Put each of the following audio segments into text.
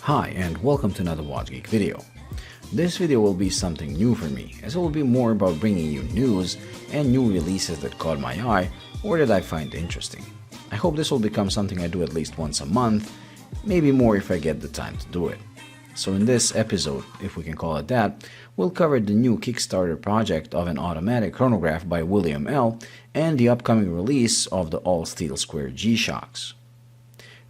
Hi and welcome to another Watch Geek video. This video will be something new for me, as it will be more about bringing you news and new releases that caught my eye or that I find interesting. I hope this will become something I do at least once a month, maybe more if I get the time to do it. So in this episode, if we can call it that, we'll cover the new Kickstarter project of an automatic chronograph by William L. and the upcoming release of the all-steel square G-Shocks.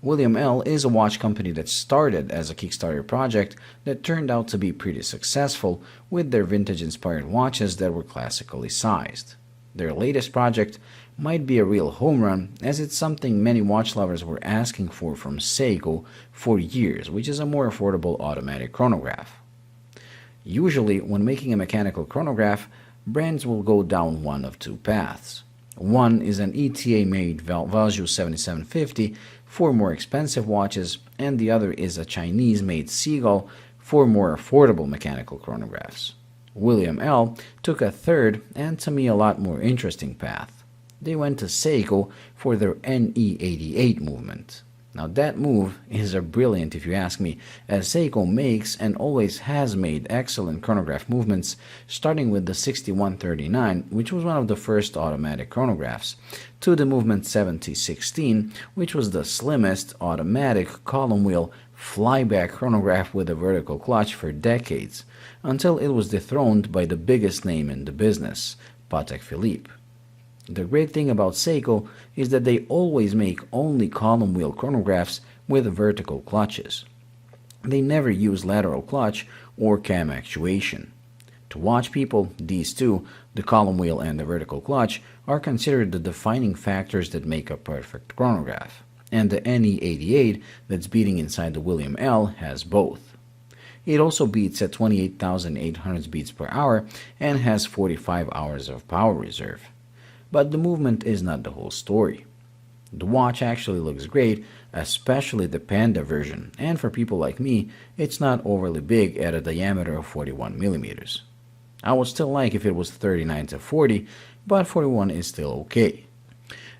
William L. is a watch company that started as a Kickstarter project that turned out to be pretty successful with their vintage-inspired watches that were classically sized. Their latest project might be a real home run, as it's something many watch lovers were asking for from Seiko for years, which is a more affordable automatic chronograph. Usually, when making a mechanical chronograph, brands will go down one of two paths. One is an ETA-made Valjoux 7750 for more expensive watches, and the other is a Chinese-made Seagull for more affordable mechanical chronographs. William L. took a third, and to me a lot more interesting path. They went to Seiko for their NE88 movement. Now that move is brilliant if you ask me, as Seiko makes and always has made excellent chronograph movements, starting with the 6139, which was one of the first automatic chronographs, to the movement 7016, which was the slimmest automatic column wheel flyback chronograph with a vertical clutch for decades, until it was dethroned by the biggest name in the business, Patek Philippe. The great thing about Seiko is that they always make only column wheel chronographs with vertical clutches. They never use lateral clutch or cam actuation. To watch people, these two, the column wheel and the vertical clutch, are considered the defining factors that make a perfect chronograph, and the NE88 that's beating inside the William L has both. It also beats at 28,800 beats per hour and has 45 hours of power reserve. But the movement is not the whole story. The watch actually looks great, especially the Panda version, and for people like me, it's not overly big at a diameter of 41 millimeters. I would still like if it was 39 to 40, but 41 is still okay.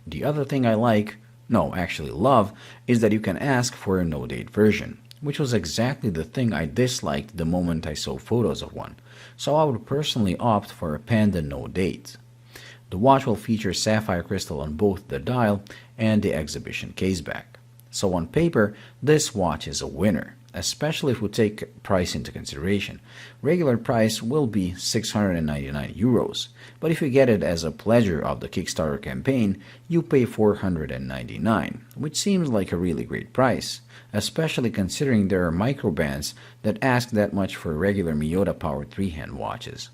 The other thing I love, is that you can ask for a no-date version, which was exactly the thing I disliked the moment I saw photos of one, so I would personally opt for a Panda no-date. The watch will feature sapphire crystal on both the dial and the exhibition caseback. So on paper, this watch is a winner, especially if we take price into consideration. Regular price will be 699 euros, but if you get it as a pledge of the Kickstarter campaign, you pay 499, which seems like a really great price, especially considering there are microbands that ask that much for regular Miyota powered 3-hand watches.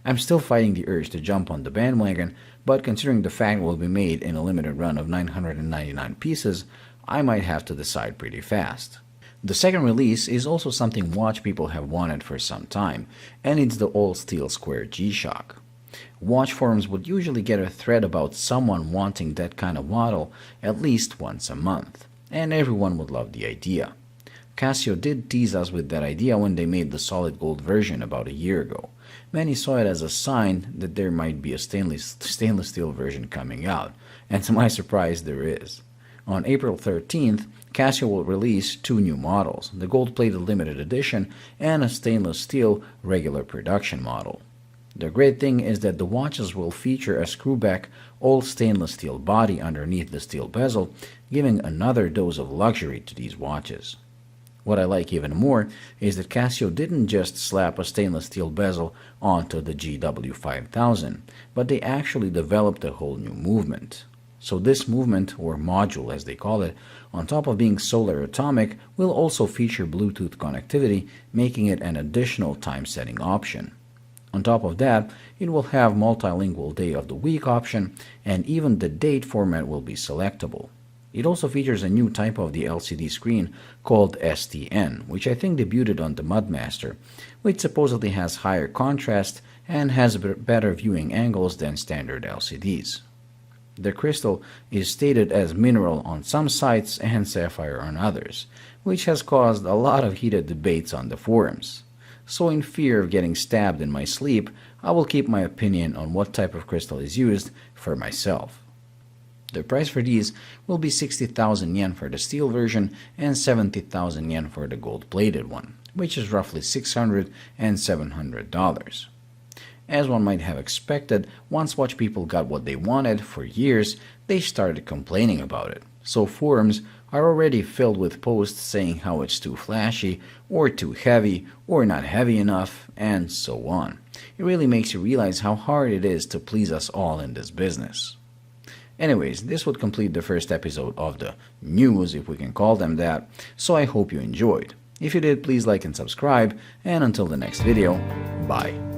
I'm still fighting the urge to jump on the bandwagon, but considering the fact it will be made in a limited run of 999 pieces, I might have to decide pretty fast. The second release is also something watch people have wanted for some time, and it's the all-steel square G-Shock. Watch forums would usually get a thread about someone wanting that kind of model at least once a month, and everyone would love the idea. Casio did tease us with that idea when they made the solid gold version about a year ago. Many saw it as a sign that there might be a stainless steel version coming out, and to my surprise there is. On April 13th, Casio will release two new models, the gold-plated limited edition and a stainless steel regular production model. The great thing is that the watches will feature a screwback all-stainless steel body underneath the steel bezel, giving another dose of luxury to these watches. What I like even more is that Casio didn't just slap a stainless steel bezel onto the GW5000, but they actually developed a whole new movement. So this movement, or module as they call it, on top of being solar atomic, will also feature Bluetooth connectivity, making it an additional time-setting option. On top of that, it will have multilingual day of the week option, and even the date format will be selectable. It also features a new type of the LCD screen called STN, which I think debuted on the Mudmaster, which supposedly has higher contrast and has better viewing angles than standard LCDs. The crystal is stated as mineral on some sites and sapphire on others, which has caused a lot of heated debates on the forums. So in fear of getting stabbed in my sleep, I will keep my opinion on what type of crystal is used for myself. The price for these will be 60,000 yen for the steel version and 70,000 yen for the gold-plated one, which is roughly $600 and $700. As one might have expected, once watch people got what they wanted for years, they started complaining about it. So forums are already filled with posts saying how it's too flashy, or too heavy, or not heavy enough, and so on. It really makes you realize how hard it is to please us all in this business. Anyways, this would complete the first episode of the news, if we can call them that, so I hope you enjoyed. If you did, please like and subscribe, and until the next video, bye.